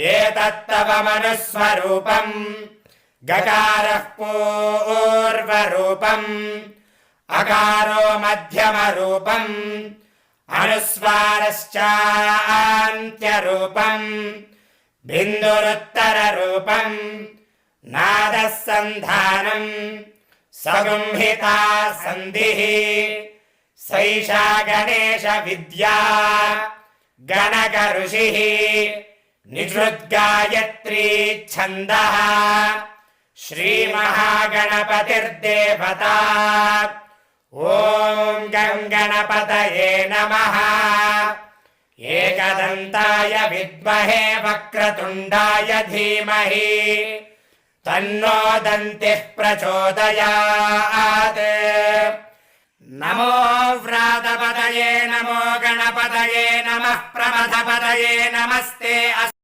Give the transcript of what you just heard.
एतत्तव मनुस्वरूपम् गकारः पूर्वरूपम् अकारो मध्यमरूपम् अनुस्वारश्चान्त्यरूपम् बिन्दुरुत्तररूपम् नादः सन्धानम् सगुंहिता सन्धिः सैषा गणेश विद्या गणक ऋषिः निजृद्गायत्री छन्दः श्रीमहागणपतिर्देवता ॐ गं गणपतये नमः एकदन्ताय विद्महे वक्रतुण्डाय धीमहि तन्नो दन्तिः प्रचोदयात् नमो व्रातपतये नमो गणपतये नमः प्रमथपतये नमस्ते।